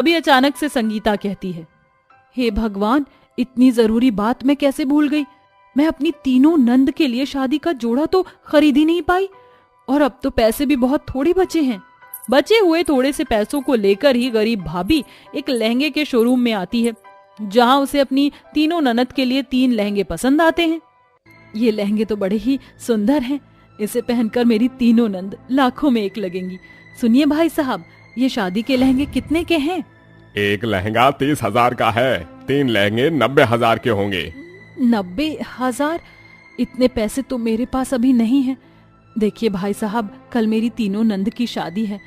अभी अचानक से संगीता कहती है, हे भगवान, इतनी जरूरी बात मैं कैसे भूल गई। मैं अपनी तीनों नंद के लिए शादी का जोड़ा तो खरीद ही नहीं पाई, और अब तो पैसे भी बहुत थोड़े बचे हैं। बचे हुए थोड़े से पैसों को लेकर ही गरीब भाभी एक लहंगे के शोरूम में आती है, जहां उसे अपनी तीनों ननद के लिए 3 लहंगे पसंद आते हैं। ये लहंगे तो बड़े ही सुंदर हैं, इसे पहनकर मेरी तीनों नंद लाखों में एक लगेंगी। सुनिए भाई साहब, ये शादी के लहंगे कितने के हैं? एक लहंगा 30,000 का है, 3 लहंगे 90,000 के होंगे। 90,000? इतने पैसे तो मेरे पास अभी नहीं है। देखिए भाई साहब, कल मेरी तीनों नंद की शादी है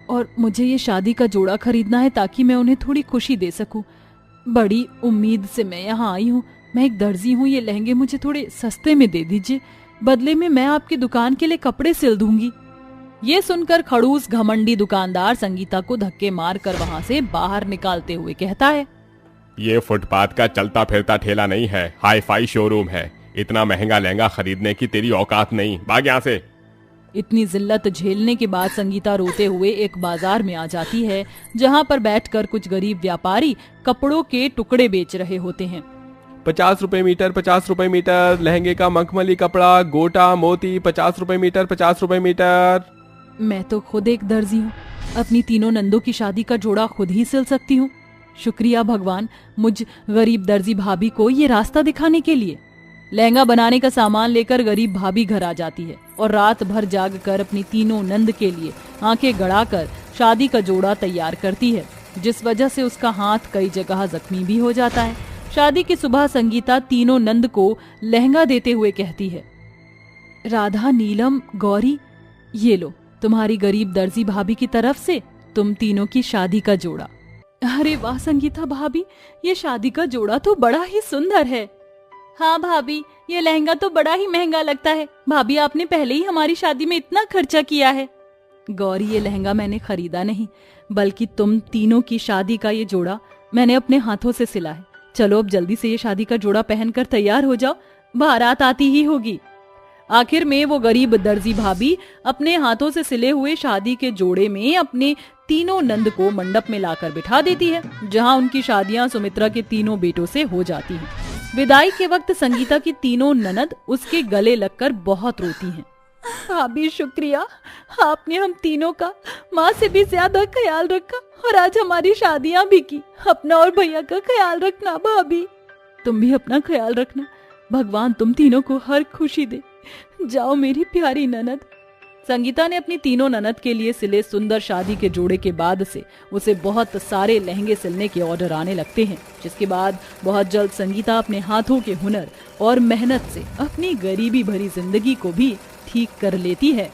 और मुझे ये शादी का जोड़ा खरीदना है ताकि मैं उन्हें थोड़ी खुशी दे सकूं। बड़ी उम्मीद से मैं यहाँ आई हूँ। मैं एक दर्जी हूँ, ये लहंगे मुझे थोड़े सस्ते में दे दीजिए, बदले में मैं आपकी दुकान के लिए कपड़े सिल दूंगी। ये सुनकर खड़ूस घमंडी दुकानदार संगीता को धक्के मार कर वहाँ से बाहर निकालते हुए कहता है, ये फुटपाथ का चलता फिरता ठेला नहीं है, हाई फाई शोरूम है। इतना महंगा लहंगा खरीदने की तेरी औकात नहीं, भाग यहाँ से। इतनी जिल्लत झेलने के बाद संगीता रोते हुए एक बाजार में आ जाती है, जहाँ पर बैठकर कुछ गरीब व्यापारी कपड़ों के टुकड़े बेच रहे होते हैं। 50 रुपए मीटर, 50 रुपए मीटर। लहंगे का मखमली कपड़ा, गोटा मोती, 50 रुपए मीटर, 50 रुपए मीटर। मैं तो खुद एक दर्जी हूँ, अपनी तीनों नंदों की शादी का जोड़ा खुद ही सिल सकती हूँ। शुक्रिया भगवान, मुझ गरीब दर्जी भाभी को ये रास्ता दिखाने के लिए। लहंगा बनाने का सामान लेकर गरीब भाभी घर आ जाती है और रात भर जाग कर अपनी तीनों नंद के लिए आंखें गड़ाकर शादी का जोड़ा तैयार करती है, जिस वजह से उसका हाथ कई जगह जख्मी भी हो जाता है। शादी की सुबह संगीता तीनों नंद को लहंगा देते हुए कहती है, राधा, नीलम, गौरी, ये लो तुम्हारी गरीब दर्जी भाभी की तरफ से तुम तीनों की शादी का जोड़ा। अरे वाह संगीता भाभी, ये शादी का जोड़ा तो बड़ा ही सुंदर है। हाँ भाभी, ये लहंगा तो बड़ा ही महंगा लगता है। भाभी, आपने पहले ही हमारी शादी में इतना खर्चा किया है। गौरी, ये लहंगा मैंने खरीदा नहीं, बल्कि तुम तीनों की शादी का ये जोड़ा मैंने अपने हाथों से सिला है। चलो अब जल्दी से ये शादी का जोड़ा पहनकर तैयार हो जाओ, बारात आती ही होगी। आखिर में वो गरीब दर्जी भाभी अपने हाथों से सिले हुए शादी के जोड़े में अपने तीनों नंद को मंडप में लाकर बिठा देती है, जहां उनकी शादियां सुमित्रा के तीनों बेटों से हो जाती हैं। विदाई के वक्त संगीता की तीनों ननद उसके गले लगकर बहुत रोती हैं। भाभी शुक्रिया, आपने हम तीनों का माँ से भी ज्यादा ख्याल रखा और आज हमारी शादियां भी की। अपना और भैया का ख्याल रखना भाभी। तुम भी अपना ख्याल रखना, भगवान तुम तीनों को हर खुशी दे। जाओ मेरी प्यारी ननद। संगीता ने अपनी तीनों ननद के लिए सिले सुंदर शादी के जोड़े के बाद से उसे बहुत सारे लहंगे सिलने के ऑर्डर आने लगते हैं, जिसके बाद बहुत जल्द संगीता अपने हाथों के हुनर और मेहनत से अपनी गरीबी भरी जिंदगी को भी ठीक कर लेती है।